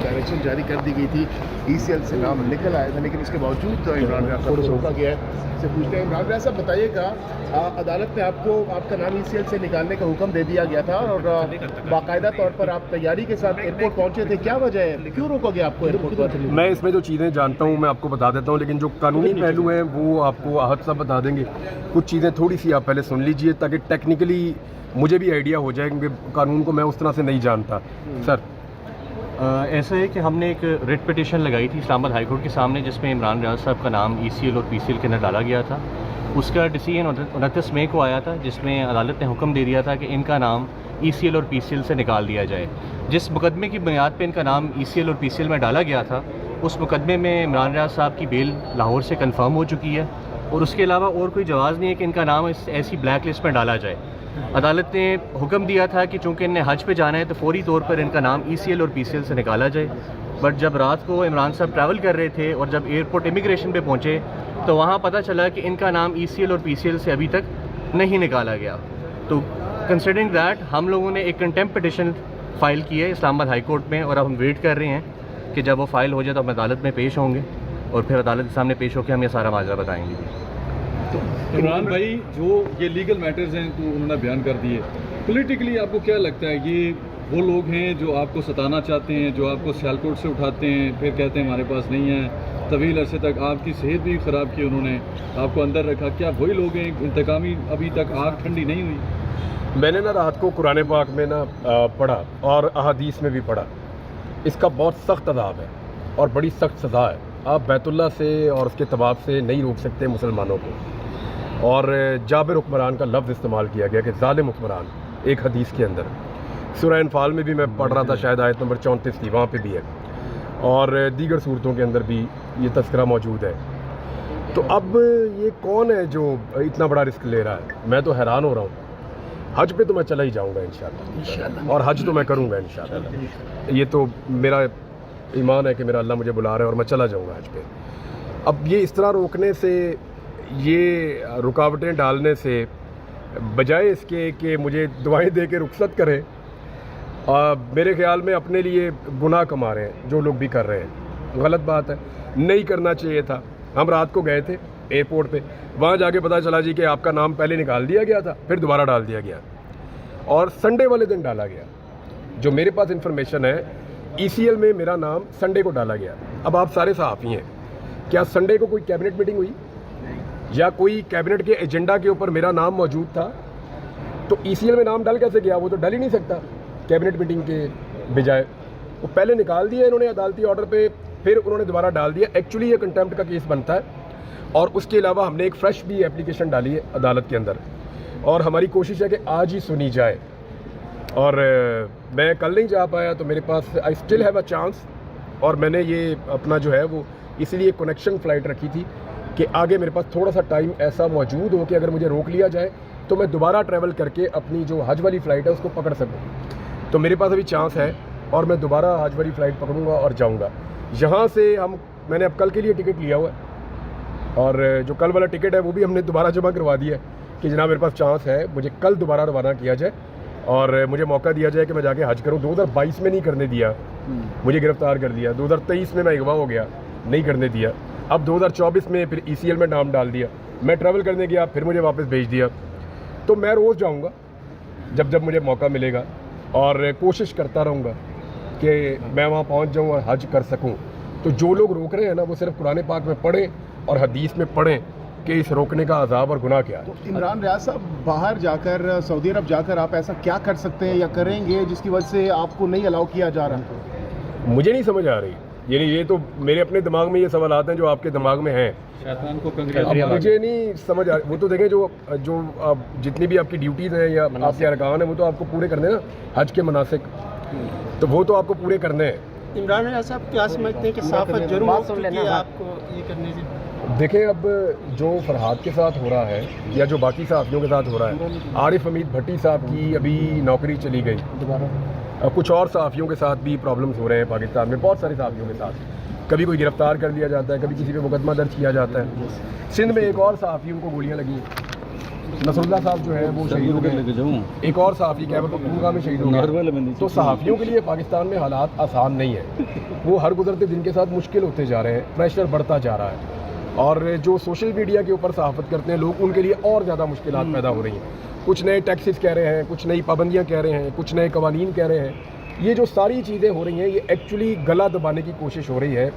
Direction जारी कर दी गई थी, ECL से नाम निकल आया था, लेकिन इसके बावजूद इमरान रियाज साहब को रोका गया है। से पूछते हैं इमरान रियाज साहब, बताइएगा अदालत ने आपको आपका नाम ECL से निकालने का हुक्म दे दिया गया था और बाकायदा तौर पर आप तैयारी के साथ एयरपोर्ट पहुंचे थे, क्या वजह है, क्यों रोका गया आपको एयरपोर्ट पर? मैं इसमें जो चीज़ें जानता हूँ मैं आपको बता देता हूँ, लेकिन जो कानूनी पहलू हैं वो आपको आहत साहब बता देंगे। कुछ चीज़ें थोड़ी सी आप पहले सुन लीजिए ताकि टेक्निकली मुझे भी आइडिया हो जाए, क्योंकि कानून को मैं उस तरह से नहीं जानता। सर ऐसा है कि हमने एक रिट पिटीशन लगाई थी इस्लामाबाद हाई कोर्ट के सामने, जिसमें इमरान रियाज साहब का नाम ECL और PCL के अंदर डाला गया था। उसका डिसीजन 29 मई को आया था, जिसमें अदालत ने हुक्म दे दिया था कि इनका नाम ECL और PCL से निकाल दिया जाए। जिस मुकदमे की बुनियाद पर इनका नाम ECL और PCL में डाला गया था, उस मुकदमे में इमरान रियाज साहब की बेल लाहौर से कन्फर्म हो चुकी है और उसके अलावा और कोई जवाज़ नहीं है कि इनका नाम ऐसी ब्लैक लिस्ट में डाला जाए। अदालत ने हुक्म दिया था कि चूँकि इन्हें हज पे जाना है तो फौरी तौर पर इनका नाम ECL और PCL से निकाला जाए। बट जब रात को इमरान साहब ट्रैवल कर रहे थे और जब एयरपोर्ट इमिग्रेशन पे पहुँचे तो वहाँ पता चला कि इनका नाम ECL और PCL से अभी तक नहीं निकाला गया। तो कंसिडरिंग दैट हम लोगों ने एक कंटेम्प्ट पिटिशन फ़ाइल की है इस्लामाबाद हाई कोर्ट में और अब हम वेट कर रहे हैं कि जब वो फ़ाइल हो जाए तो हम अदालत में पेश होंगे और फिर अदालत के सामने पेश होकर हम ये सारा माजरा बताएंगे। इमरान भाई, जो ये लीगल मैटर्स हैं तो उन्होंने बयान कर दिए, पॉलिटिकली आपको क्या लगता है ये वो लोग हैं जो आपको सताना चाहते हैं, जो आपको सियालकोट से उठाते हैं फिर कहते हैं हमारे पास नहीं है, तवील अरसे तक आपकी सेहत भी ख़राब की उन्होंने, आपको अंदर रखा, क्या वही लोग हैं? इंतकामी अभी तक आग ठंडी नहीं हुई? मैंने ना रात को कुरान पाक में ना पढ़ा और अहादीस में भी पढ़ा, इसका बहुत सख्त अदाब है और बड़ी सख्त सज़ा है। आप बैतुल्लाह से और उसके तवाफ से नहीं रोक सकते मुसलमानों को। और जाबिर हुक्मरान का लफ्ज़ इस्तेमाल किया गया कि ज़ालिम हुक्मरान, एक हदीस के अंदर। सूरह अनफाल में भी मैं पढ़ रहा था, शायद आयत नंबर 34 थी, वहाँ पे भी है, और दीगर सूरतों के अंदर भी ये तज़किरा मौजूद है। तो अब ये कौन है जो इतना बड़ा रिस्क ले रहा है? मैं तो हैरान हो रहा हूँ। हज पे तो मैं चला ही जाऊँगा इंशाअल्लाह, और हज तो मैं करूँगा इंशाअल्लाह। ये तो मेरा ईमान है कि मेरा अल्लाह मुझे बुला रहा है और मैं चला जाऊँगा हज पे। अब ये इस तरह रोकने से, ये रुकावटें डालने से, बजाय इसके कि मुझे दुआएं दे के रुखसत करें, मेरे ख्याल में अपने लिए गुनाह कमा रहे हैं जो लोग भी कर रहे हैं। गलत बात है, नहीं करना चाहिए था। हम रात को गए थे एयरपोर्ट पे, वहाँ जाके पता चला जी कि आपका नाम पहले निकाल दिया गया था, फिर दोबारा डाल दिया गया और संडे वाले दिन डाला गया। जो मेरे पास इन्फॉर्मेशन है, ECL में मेरा नाम संडे को डाला गया। अब आप सारे सहाफ़ी हैं, क्या संडे को कोई कैबिनेट मीटिंग हुई या कोई कैबिनेट के एजेंडा के ऊपर मेरा नाम मौजूद था? तो ECL में नाम डाल कैसे गया? वो तो डाल ही नहीं सकता कैबिनेट मीटिंग के बजाय। वो पहले निकाल दिया इन्होंने अदालती ऑर्डर पे, फिर उन्होंने दोबारा डाल दिया। एक्चुअली ये कंटेम्प्ट का केस बनता है और उसके अलावा हमने एक फ़्रेश भी एप्लीकेशन डाली है अदालत के अंदर और हमारी कोशिश है कि आज ही सुनी जाए। और मैं कल नहीं जा पाया तो मेरे पास I still have a chance, और मैंने ये अपना जो है वो इसीलिए कनेक्शन फ़्लाइट रखी थी कि आगे मेरे पास थोड़ा सा टाइम ऐसा मौजूद हो कि अगर मुझे रोक लिया जाए तो मैं दोबारा ट्रैवल करके अपनी जो हज वाली फ़्लाइट है उसको पकड़ सकूँ। तो मेरे पास अभी चांस है और मैं दोबारा हज वाली फ़्लाइट पकड़ूंगा और जाऊंगा। यहाँ से मैंने अब कल के लिए टिकट लिया हुआ है और जो कल वाला टिकट है वो भी हमने दोबारा जमा करवा दिया है कि जनाब मेरे पास चांस है, मुझे कल दोबारा रवाना किया जाए और मुझे मौका दिया जाए कि मैं जाके हज करूँ। 2022 में नहीं करने दिया, मुझे गिरफ़्तार कर दिया। 2023 में मैं अगवा हो गया, नहीं करने दिया। अब 2024 में फिर ECL में नाम डाल दिया, मैं ट्रैवल करने गया, फिर मुझे वापस भेज दिया। तो मैं रोज़ जाऊंगा जब जब मुझे मौका मिलेगा और कोशिश करता रहूँगा कि मैं वहाँ पहुँच जाऊँ और हज कर सकूँ। तो जो लोग रोक रहे हैं ना, वो सिर्फ कुरान पाक में पढ़ें और हदीस में पढ़ें कि इस रोकने का अजाब और गुनाह क्या है। तो इमरान रियाज साहब, बाहर जाकर सऊदी अरब जाकर आप ऐसा क्या कर सकते हैं या करेंगे जिसकी वजह से आपको नहीं अलाउ किया जा रहा? मुझे नहीं समझ आ रही, यानी ये तो मेरे अपने दिमाग में ये सवालात हैं जो आपके दिमाग में हैं। शैतान को अब मुझे नहीं समझ आ रही। वो तो देखें जो जितनी भी आपकी ड्यूटीज़ हैं या आपके अरकान हैं वो तो आपको पूरे करने हैं ना, हज के मनासिक, तो वो तो आपको पूरे करने हैं। इमरान रियाज साहब क्या समझते हैं कि साफ़त जरूर हो चुकी है आपको ये करने से? देखें, अब जो फरहाद के साथ हो रहा है या जो बाकी साथियों के साथ हो रहा है, आरिफ हमीद भट्टी साहब की अभी नौकरी चली गई, कुछ और सहाफ़ियों के साथ भी प्रॉब्लम्स हो रहे हैं पाकिस्तान में, बहुत सारे सहाफ़ियों के साथ। कभी कोई गिरफ़्तार कर लिया जाता है, कभी किसी पे मुकदमा दर्ज किया जाता है। सिंध में एक और सहाफ़ी, उनको गोलियां लगी, नसरुल्लाह साहब जो है वो शहीद हो गए, एक और सहाफ़ी खैबर पख्तूनख्वा में शहीद हो गया। तो सहाफ़ियों के लिए पाकिस्तान में हालात आसान नहीं है, वो हर गुजरते दिन के साथ मुश्किल होते जा रहे हैं, प्रेशर बढ़ता जा रहा है, और जो सोशल मीडिया के ऊपर सहाफ़त करते हैं लोग, उनके लिए और ज़्यादा मुश्किलात पैदा हो रही हैं। कुछ नए टैक्सेस कह रहे हैं, कुछ नई पाबंदियाँ कह रहे हैं, कुछ नए कवानीन कह रहे हैं। ये जो सारी चीज़ें हो रही हैं ये एक्चुअली गला दबाने की कोशिश हो रही है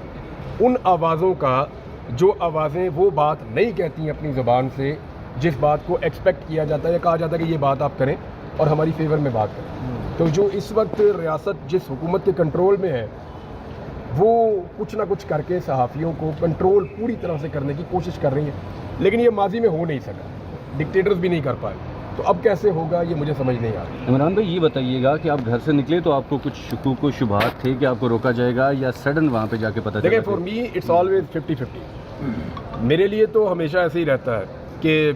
उन आवाज़ों का जो आवाज़ें वो बात नहीं कहती हैं अपनी ज़बान से, जिस बात को एक्सपेक्ट किया जाता है या कहा जाता है कि ये बात आप करें और हमारी फेवर में बात करें। तो जो इस वक्त रियासत जिस हुकूमत के कंट्रोल में है वो कुछ ना कुछ करके सहाफ़ियों को कंट्रोल पूरी तरह से करने की कोशिश कर रही है, लेकिन ये माजी में हो नहीं सका, डिक्टेटर्स भी नहीं कर पाए, तो अब कैसे होगा ये मुझे समझ नहीं आ रहा। इमरान भाई ये बताइएगा कि आप घर से निकले तो आपको कुछ शुकूक व शुबहात थे कि आपको रोका जाएगा या सडन वहाँ पे जाके पता चला? देखिए, फॉर मी इट्स ऑलवेज 50-50। मेरे लिए तो हमेशा ऐसे ही रहता है कि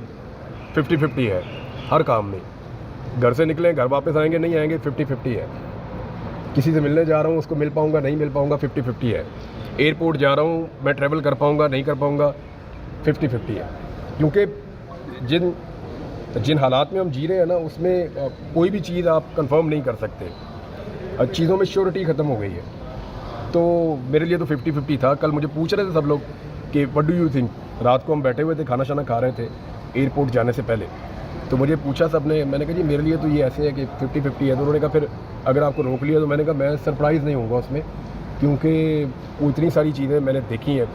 50-50 है हर काम में। घर से निकलें, घर वापस आएंगे नहीं आएंगे, 50-50 है। किसी से मिलने जा रहा हूँ, उसको मिल पाऊँगा नहीं मिल पाऊँगा, 50-50 है। एयरपोर्ट जा रहा हूँ, मैं ट्रैवल कर पाऊँगा नहीं कर पाऊँगा, 50-50 है। क्योंकि जिन हालात में हम जी रहे हैं ना उसमें कोई भी चीज़ आप कंफर्म नहीं कर सकते, चीज़ों में श्योरिटी ख़त्म हो गई है। तो मेरे लिए तो 50-50 था। कल मुझे पूछ रहे थे सब लोग कि व्हाट डू यू थिंक, रात को हम बैठे हुए थे, खाना शाना खा रहे थे एयरपोर्ट जाने से पहले, तो मुझे पूछा सब ने, मैंने कहा जी मेरे लिए तो ये ऐसे है कि 50-50 है। तो उन्होंने कहा फिर अगर आपको रोक लिया, तो मैंने कहा मैं सरप्राइज़ नहीं होऊंगा उसमें, क्योंकि वो इतनी सारी चीज़ें मैंने देखी हैं,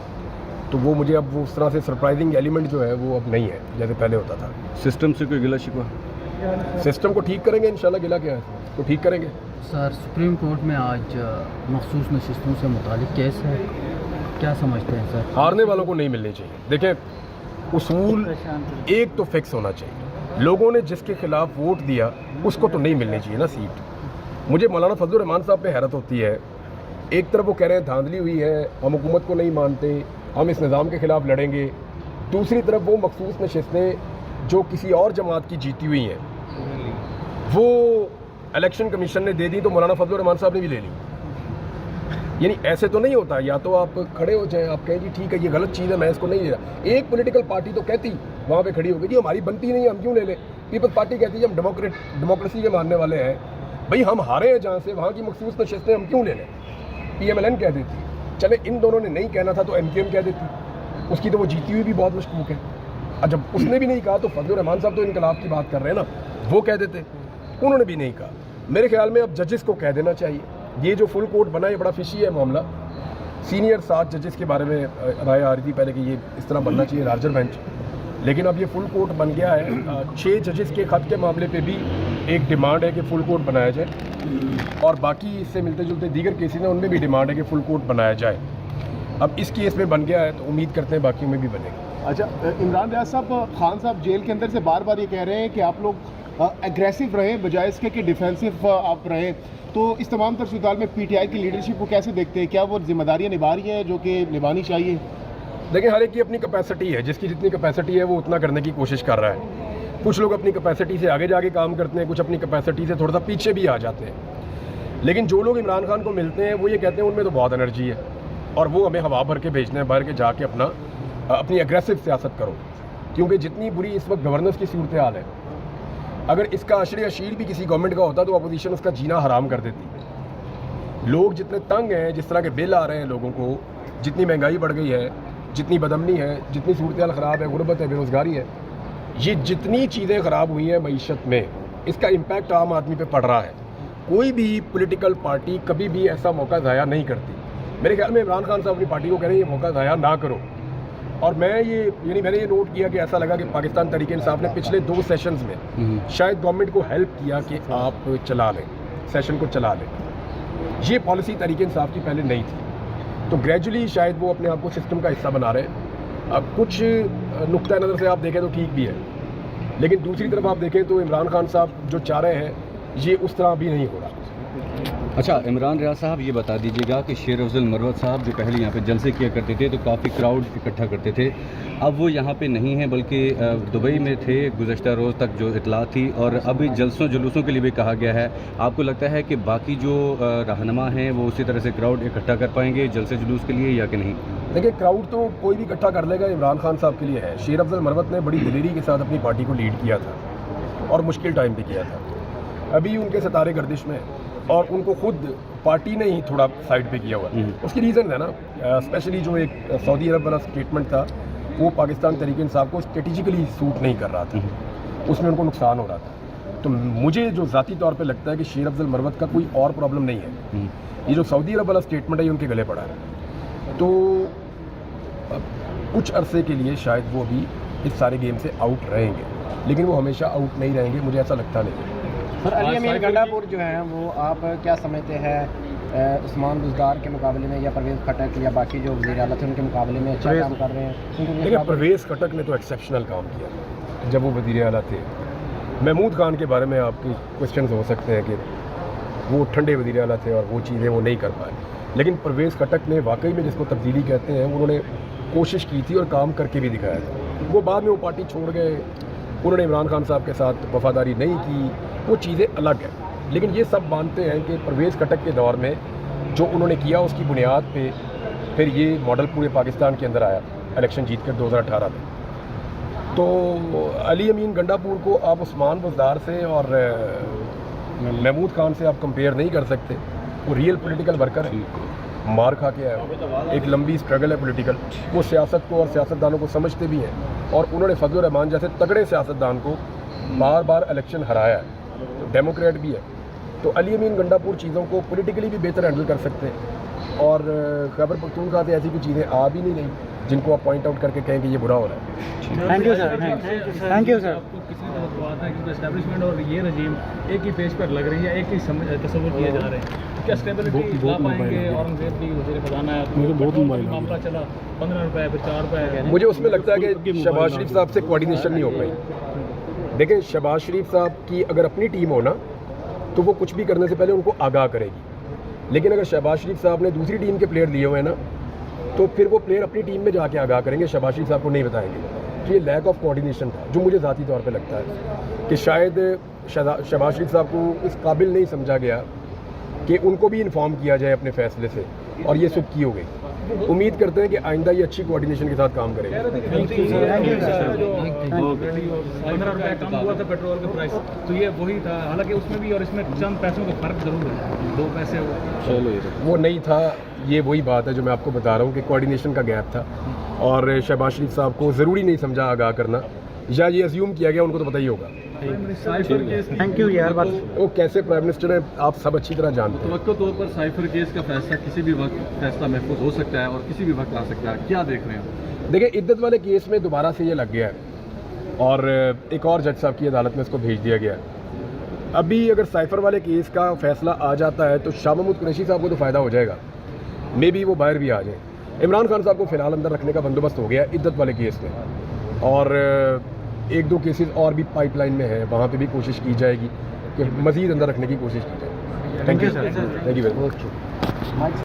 तो वो मुझे अब वो उस तरह से सरप्राइजिंग एलिमेंट जो है वो अब नहीं है जैसे पहले होता था। सिस्टम से कोई गिला शिकवा? सिस्टम को ठीक करेंगे इंशाल्लाह, गिला क्या है, तो ठीक करेंगे। सर, सुप्रीम कोर्ट में आज मखसूस नशिस्तों से मुतालिक केस है, क्या समझते हैं सर? हारने वालों को नहीं मिलनी चाहिए। देखें, उसूल एक तो फिक्स होना चाहिए, लोगों ने जिसके खिलाफ वोट दिया उसको तो नहीं मिलनी चाहिए ना सीट। मुझे मौलाना फजलुर रहमान साहब पे हैरत होती है, एक तरफ वो कह रहे हैं धांधली हुई है, हम हुकूमत को नहीं मानते, हम इस निज़ाम के ख़िलाफ़ लड़ेंगे, दूसरी तरफ वो मखसूस नशिस्तें जो किसी और जमात की जीती हुई हैं वो इलेक्शन कमीशन ने दे दी तो मौलाना फजलुर रहमान साहब ने भी ले ली। यानी ऐसे तो नहीं होता, या तो आप खड़े हो जाएं, आप कहें जी ठीक है ये गलत चीज़ है मैं इसको नहीं ले रहा। एक पॉलिटिकल पार्टी तो कहती वहाँ पे खड़ी होगी जी हमारी बनती नहीं है हम क्यों ले लें। पीपल्स पार्टी कहती है हम डेमोक्रेसी के मानने वाले हैं, भाई हम हारे हैं जहाँ से, वहाँ की मखसूस नशिस्तें हम क्यों ले लें। PMLN कह देती, चले इन दोनों ने नहीं कहना था तो MKM कह देती, उसकी तो वो जीती हुई भी बहुत मशकूक है। और जब उसने भी नहीं कहा तो फजलुर रहमान साहब तो इनकलाब की बात कर रहे हैं ना, वो कह देते, उन्होंने भी नहीं कहा। मेरे ख्याल में अब जजेस को कह देना चाहिए, ये जो फुल कोर्ट बना ये बड़ा फिशी है मामला। सीनियर 7 जजेस के बारे में राय आ रही थी पहले कि ये इस तरह बनना चाहिए लार्जर बेंच, लेकिन अब ये फुल कोर्ट बन गया है। 6 जजेस के खत के मामले पे भी एक डिमांड है कि फुल कोर्ट बनाया जाए, और बाकी इससे मिलते जुलते दीगर केसेस हैं उनमें भी डिमांड है कि फुल कोर्ट बनाया जाए। अब इस केस में बन गया है तो उम्मीद करते हैं बाकी में भी बनेगा। अच्छा, इमरान रियाज साहब, खान साहब जेल के अंदर से बार बार ये कह रहे हैं कि आप लोग एग्रेसिव रहें बजाय इसके कि डिफेंसिव आप रहें, तो इस तमाम तर सूरत में PTI की लीडरशिप को कैसे देखते हैं, क्या वो जिम्मेदारियाँ निभा रही हैं जो कि निभानी चाहिए? देखिए, हर एक की अपनी कैपेसिटी है, जिसकी जितनी कैपेसिटी है वो उतना करने की कोशिश कर रहा है। कुछ लोग अपनी कैपेसिटी से आगे जाके काम करते हैं, कुछ अपनी कैपेसिटी से थोड़ा सा पीछे भी आ जाते हैं। लेकिन जो लोग इमरान खान को मिलते हैं वो ये कहते हैं उनमें तो बहुत एनर्जी है और वो हमें हवा भर के भेजते हैं, बाहर के जाके अपनी एग्रेसिव सियासत करो। क्योंकि जितनी बुरी इस वक्त गवर्नेंस की सूरत हाल है, अगर इसका अशर अशीर भी किसी गवर्नमेंट का होता तो अपोजिशन उसका जीना हराम कर देती। लोग जितने तंग हैं, जिस तरह के बिल आ रहे हैं लोगों को, जितनी महंगाई बढ़ गई है, जितनी बदमनी है, जितनी सूरत हाल ख़राब है, गुर्बत है, बेरोज़गारी है, ये जितनी चीज़ें ख़राब हुई हैं मईशत में, इसका इम्पैक्ट आम आदमी पे पड़ रहा है। कोई भी पॉलिटिकल पार्टी कभी भी ऐसा मौका ज़ाया नहीं करती। मेरे ख्याल में इमरान खान साहब अपनी पार्टी को कह रहे हैं ये मौका ज़ाया ना करो। और मैंने ये नोट किया कि ऐसा लगा कि पाकिस्तान तहरीक इंसाफ ने पिछले 2 सेशंस में शायद गवर्नमेंट को हेल्प किया कि आप चला लें, सेशन को चला लें। ये पॉलिसी तहरीक इंसाफ की पहले नहीं थी, तो ग्रेजुअली शायद वो अपने आप को सिस्टम का हिस्सा बना रहे हैं। अब कुछ नुक्ता नज़र से आप देखें तो ठीक भी है, लेकिन दूसरी तरफ आप देखें तो इमरान खान साहब जो चाह रहे हैं ये उस तरह भी नहीं हो रहा। अच्छा, इमरान रियाज साहब ये बता दीजिएगा कि शेर अफजल मरवत साहब जो पहले यहाँ पे जलसे किया करते थे तो काफ़ी क्राउड इकट्ठा करते थे, अब वो यहाँ पे नहीं हैं बल्कि दुबई में थे गुज़श्ता रोज़ तक जो इतला थी, और अभी जलसों जुलूसों के लिए भी कहा गया है। आपको लगता है कि बाकी जो रहनुमा हैं वो उसी तरह से क्राउड इकट्ठा कर पाएंगे जलसे जुलूस के लिए या कि नहीं? देखिए, क्राउड तो कोई भी इकट्ठा कर लेगा, इमरान खान साहब के लिए है। शेर अफजल मरवत ने बड़ी दिलेरी के साथ अपनी पार्टी को लीड किया था और मुश्किल टाइम भी किया था। अभी उनके सितारे गर्दिश में, और उनको खुद पार्टी ने ही थोड़ा साइड पे किया हुआ। उसकी रीज़न है ना, स्पेशली जो एक सऊदी अरब वाला स्टेटमेंट था वो पाकिस्तान तहरीक इंसाफ को स्ट्रेटिजिकली सूट नहीं कर रहा था, उसमें उनको नुकसान हो रहा था। तो मुझे जो ज़ाती तौर पे लगता है कि शेर अफजल मरवत का कोई और प्रॉब्लम नहीं है, ये जो सऊदी अरब वाला स्टेटमेंट है ये उनके गले पड़ा है। तो कुछ अरसे के लिए शायद वो भी इस सारे गेम से आउट रहेंगे, लेकिन वो हमेशा आउट नहीं रहेंगे, मुझे ऐसा लगता नहीं। सर, अली अमीन गंडापुर जो हैं वो आप क्या समझते हैं उस्मान बुज़दार के मुकाबले में, या परवेज़ खटक या बाकी जो वज़ीर आला थे उनके मुकाबले में अच्छा काम कर रहे हैं? देखिए, परवेज़ खटक ने तो एक्सेप्शनल काम किया जब वो वज़ीर आला थे। महमूद खान के बारे में आपके क्वेश्चन हो सकते हैं कि वो ठंडे वज़ीर आला थे और वो चीज़ें वो नहीं कर पाए, लेकिन परवेज़ खटक ने वाकई में जिसको तब्दीली कहते हैं उन्होंने कोशिश की थी और काम करके भी दिखाया था। वो बाद में वो पार्टी छोड़ गए, उन्होंने इमरान खान साहब के साथ वफादारी नहीं की, वो चीज़ें अलग हैं। लेकिन ये सब मानते हैं कि परवेज़ खटक के दौर में जो उन्होंने किया उसकी बुनियाद पे फिर ये मॉडल पूरे पाकिस्तान के अंदर आया इलेक्शन जीत कर 2018 में। तो अली अमीन गंडापुर को आप उस्मान बुज़दार से और महमूद खान से आप कंपेयर नहीं कर सकते। वो रियल पॉलिटिकल वर्कर है, मार खा के आया, एक लंबी स्ट्रगल है पॉलिटिकल। वो सियासत को और सियासतदानों को समझते भी हैं, और उन्होंने फजल रहमान जैसे तगड़े सियासतदान को बार बार इलेक्शन हराया है, तो डेमोक्रेट भी है। तो अली अमीन गंडापुर चीज़ों को पॉलिटिकली भी बेहतर हैंडल कर सकते हैं, और खैबर पख्तूनख्वा से ऐसी कोई चीज़ें आ भी नहीं रही जिनको आप पॉइंट आउट करके कहें कि ये बुरा हो रहा है। Thank you sir. Thank you sir. आपको किसी तरह की बात है कि एस्टैब्लिशमेंट और ये रजीम एक ही पेज पर लग रही है, एक ही तस्वुर किए जा रहे हैं, क्या स्टेबिलिटी ला पाएंगे? औरंगजेब की वज़ीर ख़जाना है, मामला चला 15 रुपये फिर 4 रुपये। मुझे उसमें लगता है कि शहबाज शरीफ साहब से कोऑर्डिनेशन नहीं हो पाई। देखें, शहबाज शरीफ साहब की अगर अपनी टीम हो ना तो वो कुछ भी करने से पहले उनको आगाह करेगी, लेकिन अगर शहबाज शरीफ साहब ने दूसरी टीम के प्लेयर लिए हुए हैं ना तो फिर वो प्लेयर अपनी टीम में जाके आगाह करेंगे, शहबाज शरीफ साहब को नहीं बताएंगे। तो ये लैक ऑफ कोऑर्डिनेशन था जो मुझे ज़ाती तौर पे लगता है कि शायद शहबाज शरीफ साहब को इस काबिल नहीं समझा गया कि उनको भी इन्फॉर्म किया जाए अपने फैसले से, और ये सुख की हो गई। उम्मीद करते हैं कि आइंदा ये अच्छी कोऑर्डिनेशन के साथ काम करेंगे। 15 रुपये कम हुआ था पेट्रोल का प्राइस, तो ये वही था, हालांकि उसमें भी और इसमें चंद पैसों का फ़र्क ज़रूर है, 2 पैसे वो नहीं था। ये वही बात है जो मैं आपको बता रहा हूँ कि कोऑर्डिनेशन का गैप था, और शहबाज शरीफ साहब को ज़रूरी नहीं समझा आगाह करना, या ये अज्यूम किया गया, उनको तो पता ही होगा। थैंक यू यार। वो कैसे प्राइम मिनिस्टर है आप सब अच्छी तरह जानते हैं। मुतवक्किल तौर पर साइफर केस का फैसला किसी भी वक्त फैसला महफूज हो सकता है और किसी भी वक्त आ सकता है, क्या देख रहे हैं? देखिए, इद्दत वाले केस में दोबारा से ये लग गया है, और एक और जज साहब की अदालत में इसको भेज दिया गया है। अभी अगर साइफर वाले केस का फैसला आ जाता है तो शाह महमूद कुरैशी साहब को तो फ़ायदा हो जाएगा, मे बी वो बाहर भी आ जाए। इमरान खान साहब को फ़िलहाल अंदर रखने का बंदोबस्त हो गया है इद्दत वाले केस में, और 1-2 केसेस और भी पाइपलाइन में है, वहाँ पे भी कोशिश की जाएगी कि मज़ीद अंदर रखने की कोशिश की जाए। Thank you sir. Thank you very much.